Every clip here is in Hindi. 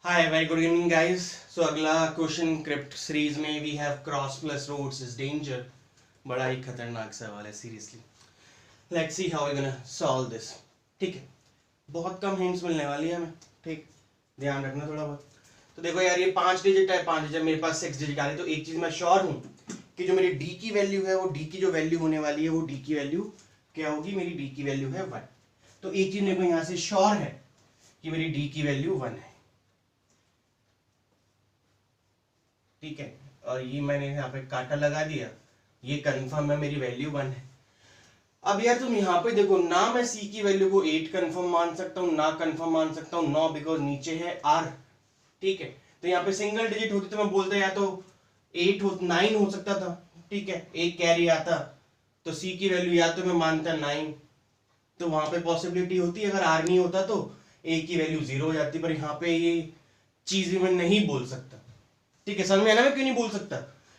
हाय very good evening guys. So अगला क्वेश्चन क्रिप्ट सीरीज में we have cross plus roots is danger. बड़ा ही खतरनाक सवाल है seriously. Let's see how we gonna solve this. ठीक है, बहुत कम हिंट्स मिलने वाली है हमें। ठीक, ध्यान रखना थोड़ा बहुत। तो देखो यार, ये 5 डिजिट है, 5 डिजिट मेरे पास 6 डिजिट आ रही है। तो एक चीज मैं श्योर हूँ कि जो मेरी डी की वैल्यू है, वो डी की जो वैल्यू होने वाली है, वो डी की वैल्यू क्या होगी? मेरी डी की वैल्यू है 1। तो एक चीज मेरे को यहाँ से श्योर है कि मेरी डी की वैल्यू 1 है। ठीक है, और ये मैंने यहाँ पे काटा लगा दिया, ये कंफर्म है मेरी वैल्यू 1 है। अब यार तुम यहाँ पे देखो ना, मैं सी की वैल्यू को 8 कंफर्म मान सकता हूँ, ना कंफर्म मान सकता हूँ 9, बिकॉज नीचे है आर। ठीक है, तो यहाँ पे सिंगल डिजिट होती तो मैं बोलता या तो 8 हो 9 हो सकता था। ठीक है, एक कैरी आता तो सी की वैल्यू या तो मैं मानता 9, तो वहां पे पॉसिबिलिटी होती, अगर आर नहीं होता तो ए की वैल्यू 0 हो जाती। पर यहाँ पे ये चीज भी मैं नहीं बोल सकता। ठीक है, समझ में आना मैं क्यों नहीं बोल सकता?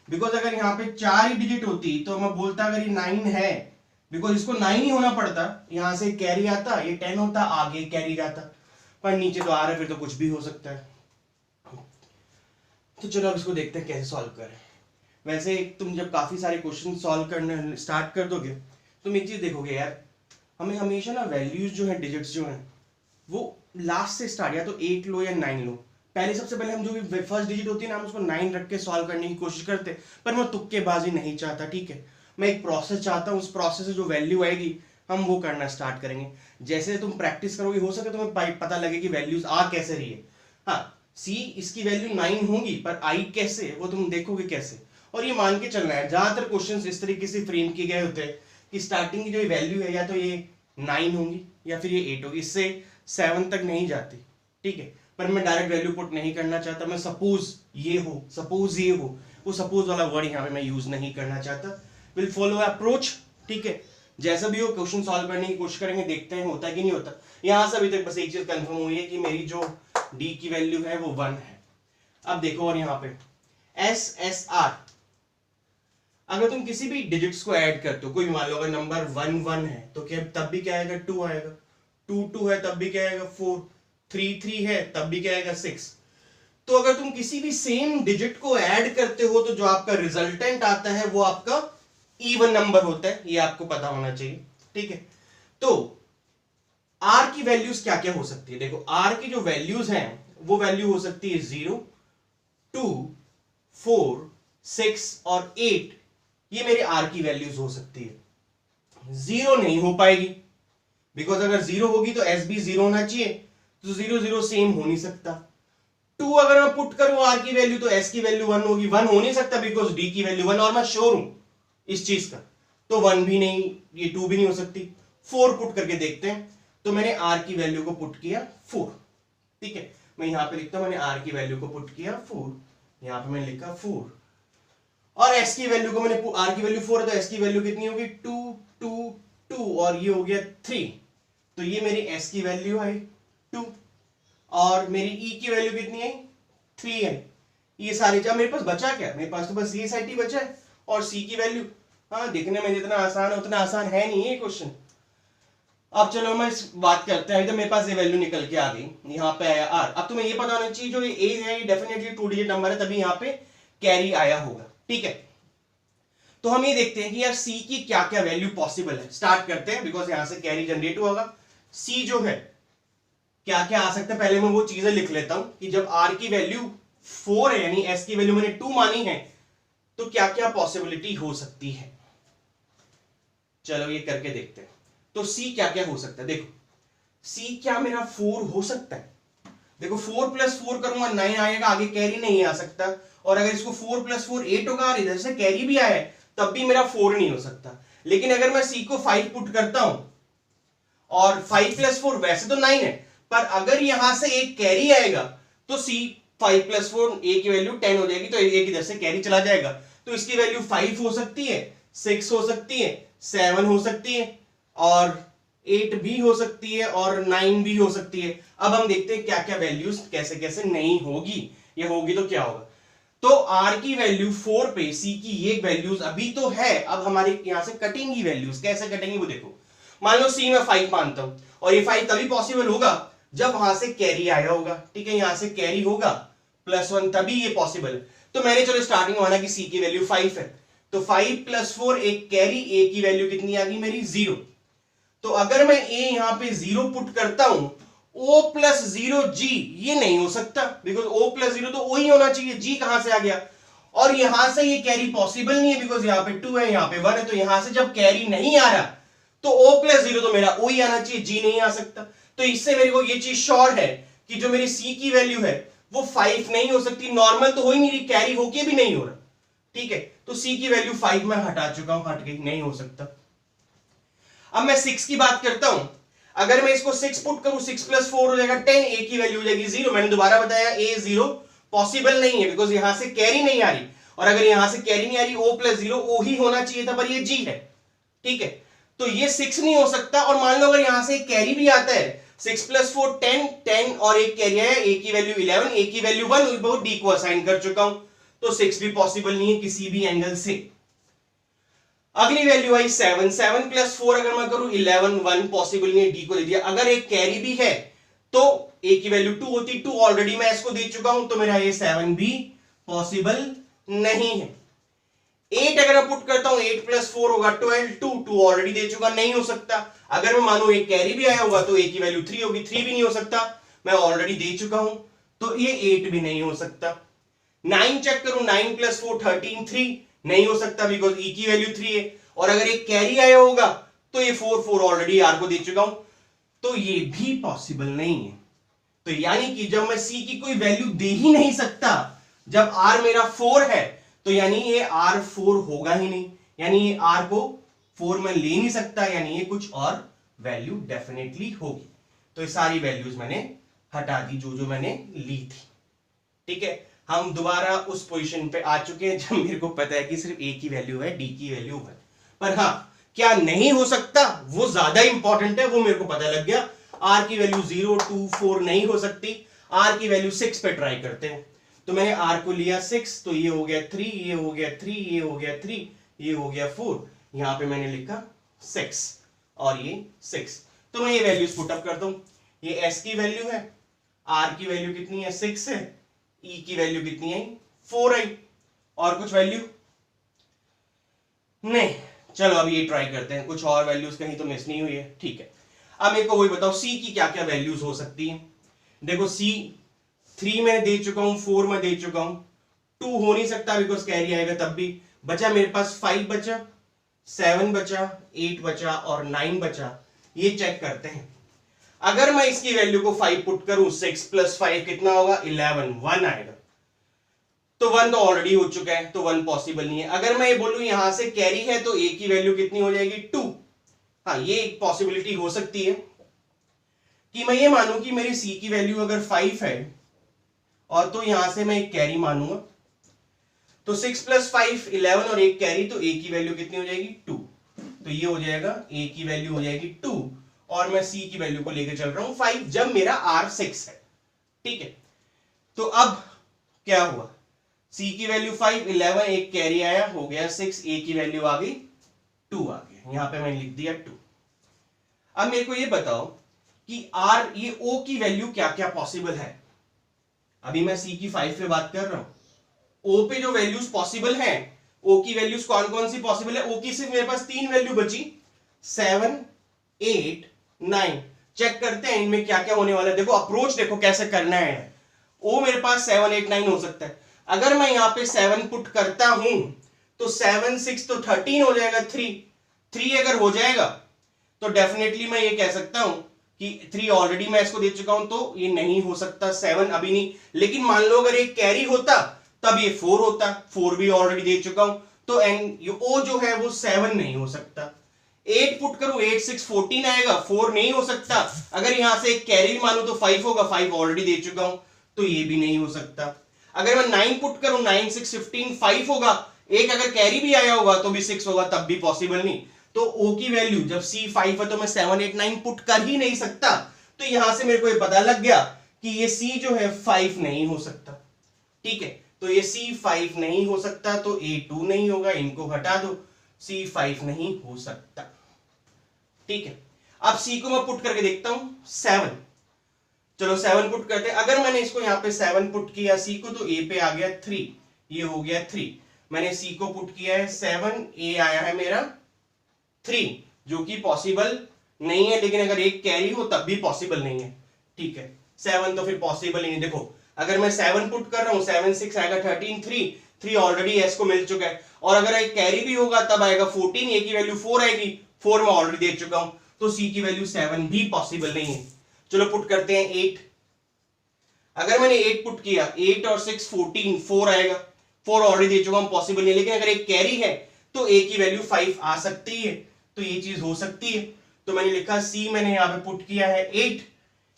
बिकॉज अगर यहाँ पे 4 ही डिजिट होती तो मैं बोलता अगर ये 9 है, बिकॉज इसको 9 ही होना पड़ता, यहां से कैरी आता, ये 10 होता, आगे कैरी जाता। पर नीचे तो आ रहा है, फिर तो कुछ भी हो सकता है। तो चलो अब इसको देखते हैं कैसे सॉल्व करें। वैसे तुम जब काफी सारे क्वेश्चन सॉल्व करने स्टार्ट कर दोगे, तुम एक चीज देखोगे यार, हमें हमेशा ना वैल्यूज जो है, डिजिट्स जो है, वो लास्ट से स्टार्ट, या तो 8 लो या 9 लो। पहले सबसे पहले हम जो भी फर्स्ट डिजिट होती है ना, हम उसको 9 रख के सॉल्व करने की कोशिश करते, पर मैं तुक्केबाजी नहीं चाहता। ठीक है, मैं एक प्रोसेस चाहता हूँ, उस प्रोसेस से जो वैल्यू आएगी हम वो करना स्टार्ट करेंगे। जैसे तुम प्रैक्टिस करोगे, हो सके तुम्हें पता लगे कि वैल्यूज आ कैसे रही है। हाँ, सी इसकी वैल्यू 9 होगी, पर आई कैसे, वो तुम देखोगे कैसे। और ये मान के चलना है, ज्यादातर क्वेश्चन इस तरीके से फ्रेम किए गए होते हैं कि स्टार्टिंग की जो वैल्यू है, या तो ये 9 होंगी या फिर ये 8 होगी, इससे 7 तक नहीं जाती। ठीक है, पर मैं डायरेक्ट वैल्यू पुट नहीं करना चाहता। मैं सपोज ये हो, सपोज ये हो, वो सपोज वाला वर्ड यहाँ पे मैं यूज नहीं करना चाहता। Will follow approach. ठीक है, जैसा भी हो क्वेश्चन सॉल्व करने की कोशिश करेंगे, देखते हैं होता है कि नहीं होता। यहां से अभी तक बस एक चीज कंफर्म हुई है कि मेरी जो डी की वैल्यू है वो 1 है। अब देखो, और यहाँ पे एस एस आर, अगर तुम किसी भी डिजिट्स को ऐड करते हो, कोई मान लो अगर नंबर 1 1 है तो क्या तब भी क्या आएगा? 2 आएगा। 2 2 है तब भी क्या आएगा? 4। 3 3 है तब भी क्या आएगा? 6। तो अगर तुम किसी भी सेम डिजिट को ऐड करते हो तो जो आपका रिजल्टेंट आता है वो आपका इवन नंबर होता है, ये आपको पता होना चाहिए। ठीक है, तो आर की वैल्यूज क्या क्या हो सकती है? देखो, आर की जो वैल्यूज हैं वो वैल्यू हो सकती है 0, 2, 4, 6 और 8। ये मेरे आर की वैल्यूज हो सकती है। 0 नहीं हो पाएगी, बिकॉज अगर 0 होगी तो एस भी 0 होना चाहिए, तो 0 0 सेम हो नहीं सकता। 2 अगर मैं पुट करूं आर की वैल्यू तो एस की वैल्यू 1 होगी, 1 हो नहीं सकता बिकॉज डी की वैल्यू 1, और मैं श्योर हूं इस चीज का। तो 1 भी नहीं, ये 2 भी नहीं हो सकती। 4 पुट करके देखते हैं, तो मैंने आर की वैल्यू को पुट किया 4। ठीक है, मैं यहां पे लिखता हूं, मैंने आर की वैल्यू को पुट किया 4, यहां पे मैंने लिखा 4, और एस की वैल्यू को मैंने, आर की वैल्यू 4 है तो एस की वैल्यू कितनी होगी? 2 2 2, और ये हो गया 3। तो ये मेरी एस की वैल्यू है 2, और मेरी ई की वैल्यू कितनी है? 3 है। ये सारे जब मेरे पास बचा क्या? मेरे पास तो बस ये साइड ही बचा है, और सी की वैल्यू, हाँ दिखने में जितना आसान है उतना आसान है नहीं ये क्वेश्चन। अब चलो मैं इस बात करते हैं, तो मेरे पास ये वैल्यू निकल के आ गई, यहाँ पे आया आर। अब तुम्हें ये पता होना चाहिए जो ये ए है ये डेफिनेटली 2 डिजिट नंबर है, तभी यहाँ पे कैरी आया होगा। ठीक है, तो हम ये देखते हैं कि यार सी की क्या क्या वैल्यू पॉसिबल है। स्टार्ट करते हैं, बिकॉज यहां से कैरी जनरेट होगा। सी जो है क्या क्या आ सकता है, पहले मैं वो चीजें लिख लेता हूं कि जब आर की वैल्यू 4 है, यानी एस की वैल्यू मैंने 2 मानी है, तो क्या क्या पॉसिबिलिटी हो सकती है। चलो ये करके देखते हैं। तो सी क्या क्या हो सकता है, देखो सी क्या मेरा 4 हो सकता है। देखो 4 + 4 करूंगा 9 आएगा, आगे कैरी नहीं आ सकता। और अगर इसको 4 + 4 8 होगा, और इधर से कैरी भी आए तब भी मेरा 4 नहीं हो सकता। लेकिन अगर मैं सी को 5 पुट करता हूं, और 5 + 4 वैसे तो 9 है, पर अगर यहां से एक कैरी आएगा तो सी 5 + 4 ए की वैल्यू 10 हो जाएगी, तो एक इधर से कैरी चला जाएगा, तो इसकी वैल्यू 5 हो सकती है, 6 हो सकती है, 7 हो सकती है, और 8 भी हो सकती है, और 9 भी हो सकती है। अब हम देखते हैं क्या क्या वैल्यूज कैसे कैसे नहीं होगी, ये होगी तो क्या होगा। तो आर की वैल्यू 4 पे सी की ये वैल्यूज अभी तो है, अब हमारे यहां से कटेंगी वैल्यूज, कैसे कटेंगी वो देखो। मान लो सी में 5 मानता हूं, और ये 5 तभी पॉसिबल होगा जब वहां से कैरी आया होगा, ठीक है, यहां से कैरी होगा +1 तभी ये पॉसिबल है। तो मैंने चलो स्टार्टिंग माना कि सी की वैल्यू 5 है, तो 5 + 4 एक कैरी, ए की वैल्यू कितनी आ गई मेरी 0। तो अगर मैं ए यहां पे 0 पुट करता हूं, O + 0 G, ये नहीं हो सकता बिकॉज O + 0 तो O ही होना चाहिए, G कहां से आ गया। और यहां से ये कैरी पॉसिबल नहीं है बिकॉज यहां पे 2 है, यहां पे 1 है, तो यहां से जब कैरी नहीं आ रहा तो O + 0 तो मेरा O ही आना चाहिए, G नहीं आ सकता। तो इससे मेरे को ये चीज श्योर है कि जो मेरी C की वैल्यू है वो 5 नहीं हो सकती, नॉर्मल तो हो ही नहीं रही, कैरी होके भी नहीं हो रहा, ठीक है। तो C की वैल्यू 5 मैं हटा चुका हूं, हट गई, नहीं हो सकता। अब मैं 6 की बात करता हूं, अगर मैं इसको 6 पुट करूं, 6 + 4 हो जाएगा 10, ए की वैल्यू हो जाएगी 0। मैंने दोबारा बताया ए 0 पॉसिबल नहीं है बिकॉज यहां से कैरी नहीं आ रही, और अगर यहां से कैरी नहीं आ रही, O + 0 O ही होना चाहिए था, पर ये G है, ठीक है। तो ये 6 नहीं हो सकता। और मान लो अगर यहां से कैरी भी आता है, 6 + 4 10, 10 और एक कैरी आया, ए की वैल्यू 11, ए की वैल्यू 1, बहुत डी को असाइन कर चुका हूं, तो 6 भी पॉसिबल नहीं है किसी भी एंगल से। अगली वैल्यू आई 7, 7 + 4 अगर मैं करूं 11, 1 पॉसिबल नहीं है, डी को दे दिया। अगर एक कैरी भी है तो ए की वैल्यू 2 होती, 2 ऑलरेडी मैं इसको दे चुका हूं, तो मेरा ये 7 भी पॉसिबल नहीं है। 8 अगर मैं पुट करता हूं, 8 + 4 होगा 12, 2 ऑलरेडी दे चुका, नहीं हो सकता। अगर मैं मानू एक कैरी भी आया होगा तो ए की वैल्यू 3 होगी, 3 भी नहीं हो सकता, मैं ऑलरेडी दे चुका हूं, तो ये 8 भी नहीं हो सकता। 9 चेक करूं, 9 + 4 13, 3 नहीं हो सकता बिकॉज ई की वैल्यू 3 है, और अगर एक कैरी आया होगा तो ये 4 ऑलरेडी आर को दे चुका हूं, तो ये भी पॉसिबल नहीं है। तो यानी कि जब मैं सी की कोई वैल्यू दे ही नहीं सकता, जब आर मेरा 4 है, तो यानी ये आर 4 होगा ही नहीं, यानी ये आर को 4 में ले नहीं सकता, यानी ये कुछ और वैल्यू डेफिनेटली होगी। तो ये सारी वैल्यूज मैंने हटा दी जो जो मैंने ली थी, ठीक है। हम दोबारा उस पोजीशन पे आ चुके हैं जब मेरे को पता है कि सिर्फ ए की वैल्यू है, डी की वैल्यू है। पर हाँ, क्या नहीं हो सकता वो ज्यादा इंपॉर्टेंट है, वो मेरे को पता लग गया। आर की वैल्यू 0 2 4 नहीं हो सकती, आर की वैल्यू 6 पे ट्राई करते हैं। तो मैंने आर को लिया 6, तो ये हो गया 3, ये हो गया 3, ये हो गया 3, ये हो गया 4, यहां पे मैंने लिखा 6 और ये 6। तो मैं ये वैल्यूज पुटअप करता हूं। ये एस की वैल्यू है, आर की वैल्यू कितनी है 6 है, ई की वैल्यू कितनी आई 4 आई, और कुछ वैल्यू नहीं। चलो अब ये ट्राई करते हैं, कुछ और वैल्यूज कहीं तो मिस नहीं हुई है, ठीक है। अब मेरे को वही बताओ सी की क्या क्या वैल्यूज हो सकती हैं। देखो सी 3 में दे चुका हूं, 4 में दे चुका हूं, 2 हो नहीं सकता बिकॉज कैरी आएगा तब भी। बचा मेरे पास 5 बचा, 7 बचा, 8 बचा और 9 बचा। ये चेक करते हैं। अगर मैं इसकी वैल्यू को 5 पुट करूं, 6 + 5 कितना होगा 11, 1 आएगा, तो 1 तो ऑलरेडी हो चुका है, तो 1 पॉसिबल नहीं है। अगर मैं ये बोलूं यहां से कैरी है तो ए की वैल्यू कितनी हो जाएगी 2। हाँ, ये एक पॉसिबिलिटी हो सकती है कि मैं ये मानूं कि मेरी सी की वैल्यू अगर 5 है और तो यहां से मैं एक कैरी मानूंगा, तो 6 + 5 11 और एक कैरी, तो ए की वैल्यू कितनी हो जाएगी 2। तो ये हो जाएगा ए की वैल्यू हो जाएगी 2 और मैं सी की वैल्यू को लेकर चल रहा हूं 5 जब मेरा आर 6 है, ठीक है। तो अब क्या हुआ, सी की वैल्यू 5, 11 एक कैरी आया, हो गया 6, ए की वैल्यू आ गई 2 आ गया, यहां पे मैंने लिख दिया 2। अब मेरे को ये बताओ कि आर ये ओ की वैल्यू क्या क्या पॉसिबल है। अभी मैं सी की 5 पे बात कर रहा हूं, ओ पे जो वैल्यूज पॉसिबल हैं, ओ की वैल्यूज कौन कौन सी पॉसिबल है। ओ की सिर्फ मेरे पास 3 वैल्यू बची, 7 8 9। चेक करते हैं इनमें क्या क्या होने वाला है। देखो अप्रोच देखो कैसे करना है। ओ मेरे पास 7 8 9 हो सकता है। अगर मैं यहां पे 7 पुट करता हूं तो 7 6 तो 13 हो जाएगा, 3 अगर हो जाएगा तो डेफिनेटली मैं ये कह सकता हूं कि 3 ऑलरेडी मैं इसको दे चुका हूं, तो ये नहीं हो सकता, 7 अभी नहीं। लेकिन मान लो अगर एक कैरी होता तब ये 4 होता, 4 भी ऑलरेडी दे चुका हूं, तो ओ जो है वो 7 नहीं हो सकता। 8 पुट करूं, 8 6 14 आएगा, 4 नहीं हो सकता। अगर यहां से एक कैरी मानू तो 5 होगा, 5 ऑलरेडी दे चुका हूं, तो ये भी नहीं हो सकता। अगर मैं 9 पुट करूं, 9 6 15 5 होगा, एक अगर कैरी भी आया होगा तो भी 6 होगा, तब भी पॉसिबल नहीं। तो ओ की वैल्यू जब सी 5 है तो मैं 7 8 9 पुट कर ही नहीं सकता। तो यहां से मेरे को ये पता लग गया कि ये सी जो है 5 नहीं हो सकता, ठीक है। तो ये सी 5 नहीं हो सकता, तो ए 2 नहीं होगा, इनको हटा दो, सी 5 नहीं हो सकता, ठीक है। अब सी को मैं पुट करके देखता हूं 7, चलो 7 पुट करते हैं। अगर मैंने इसको यहाँ पे 7 पुट किया सी को, तो ए पे आ गया 3, ये हो गया 3। मैंने सी को पुट किया है 7, ए आया है मेरा 3, जो कि पॉसिबल नहीं है, लेकिन अगर एक कैरी हो तब भी पॉसिबल नहीं है। ठीक है, 7 तो फिर पॉसिबल ही नहीं। देखो अगर मैं 7 पुट कर रहा हूं, 7 6 आएगा 13, 3 ऑलरेडी एस को मिल चुका है। और अगर एक कैरी भी होगा तब आएगा 14, ए की वैल्यू 4 आएगी, 4 मैं ऑलरेडी दे चुका हूं, तो सी की वैल्यू 7 भी पॉसिबल नहीं है। चलो पुट करते हैं 8। अगर मैंने 8 पुट किया, 8 और 6 14, 4 आएगा, 4 ऑलरेडी दे चुका हूं, पॉसिबल नहीं। लेकिन अगर एक कैरी है तो ए की वैल्यू 5 आ सकती है, तो ये चीज हो सकती है। तो मैंने लिखा सी, मैंने यहां पे पुट किया है 8,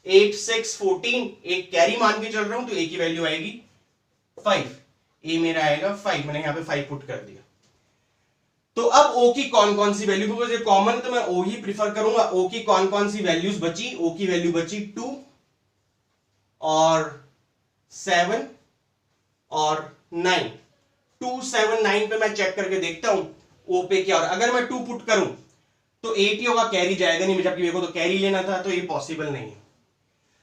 8 6 14, एक कैरी मान के चल रहा हूं, तो ए की वैल्यू आएगी 5, ए मेरा आएगा 5, मैंने यहां पे 5 पुट कर दिया। तो अब ओ की कौन कौन सी वैल्यू, बिकॉज ये कॉमन तो मैं ओ ही प्रिफर करूंगा। ओ की कौन कौन सी वैल्यूज बची, ओ की वैल्यू बची 2 और 7 और 9। 2 7 9 पे मैं चेक करके देखता हूं ओ पे क्या। और अगर मैं 2 पुट करूं तो 8 ही होगा, कैरी जाएगा नहीं, जबकि मेरे को तो कैरी लेना था, तो ये पॉसिबल नहीं है।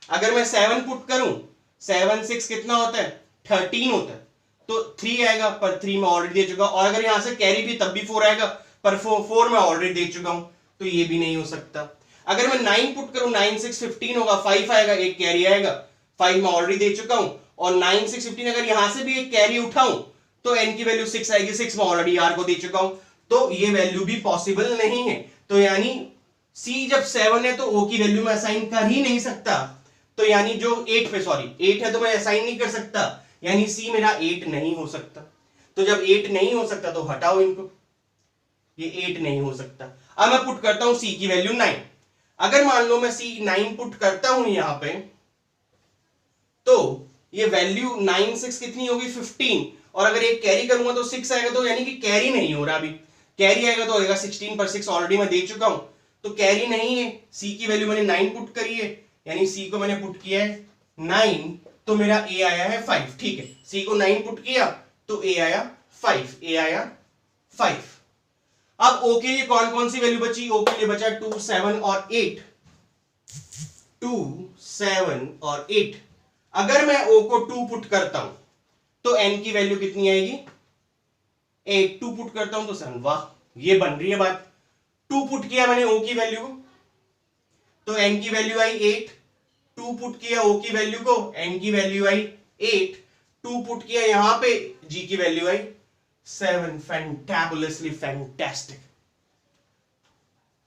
अगर मैं 7 पुट करूं, 7 6 कितना होता है, 13 होता है, तो 3 आएगा, पर 3 मैं ऑलरेडी दे चुका हूं। और अगर यहां से कैरी भी तब भी 4 आएगा, पर 4 मैं ऑलरेडी दे चुका हूं, तो ये भी नहीं हो सकता। अगर मैं 9 पुट करूं, 9 6 15 होगा, 5 आएगा, एक कैरी आएगा, 5 मैं ऑलरेडी दे चुका हूं। और 9 6 15 अगर यहां से भी एक कैरी उठाऊं तो एन की वैल्यू 6 आएगी, 6 मैं ऑलरेडी आर को दे चुका हूं, तो ये वैल्यू भी पॉसिबल नहीं है। तो यानी सी जब 7 है तो ओ की वैल्यू में असाइन कर ही नहीं सकता। तो यानी जो 8 पे, सॉरी 8 है तो मैं असाइन नहीं कर सकता, यानी सी मेरा 8 नहीं हो सकता। तो जब 8 नहीं हो सकता तो हटाओ इनको, ये 8 नहीं हो सकता। अब मैं पुट करता हूं सी की वैल्यू 9। अगर मान लो मैं सी 9 पुट करता हूं यहां पे, तो ये वैल्यू 9 6 कितनी होगी, 15। और अगर एक कैरी करूंगा तो 6 आएगा, तो यानी कि कैरी नहीं हो रहा। अभी कैरी आएगा तो आएगा 16, पर 6 ऑलरेडी मैं दे चुका हूं, तो कैरी नहीं है। सी की वैल्यू मैंने 9 पुट करी है, यानी सी को मैंने पुट किया है 9, तो मेरा ए आया है 5। ठीक है, सी को 9 पुट किया तो ए आया 5, ए आया 5। अब ओ के लिए कौन कौन सी वैल्यू बची, ओ के लिए बचा 2 7 और 8, 2 7 और 8। अगर मैं ओ को 2 पुट करता हूं तो एन की वैल्यू कितनी आएगी, 8, 2 पुट करता हूं तो 7। वाह, ये बन रही है बात। 2 पुट किया मैंने ओ की वैल्यू को, तो एन की वैल्यू आई 8। 2 पुट किया ओ की वैल्यू को, एन की वैल्यू आई 8। 2 पुट किया यहां पे, जी की वैल्यू आई 7। फैंटाबुलसली फैंटास्टिक।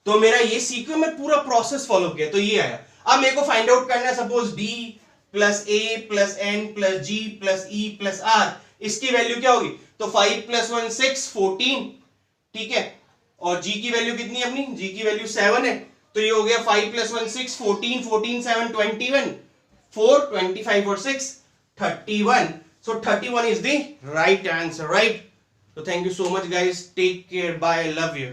तो मेरा ये सीक्वेंस में पूरा प्रोसेस फॉलो किया, तो ये आया। अब मेरे को फाइंड आउट करना है, suppose D plus A plus N plus G plus E plus R, इसकी वैल्यू क्या होगी, तो 5 + 1 6 14। ठीक है, और जी की वैल्यू कितनी है अपनी, जी की वैल्यू 7 है, तो ये हो गया 5 + 1 6 14, 14 7 21, 4 25 और 6 31। So 31 is the right answer, right? So thank you so much guys, take care, bye, love you.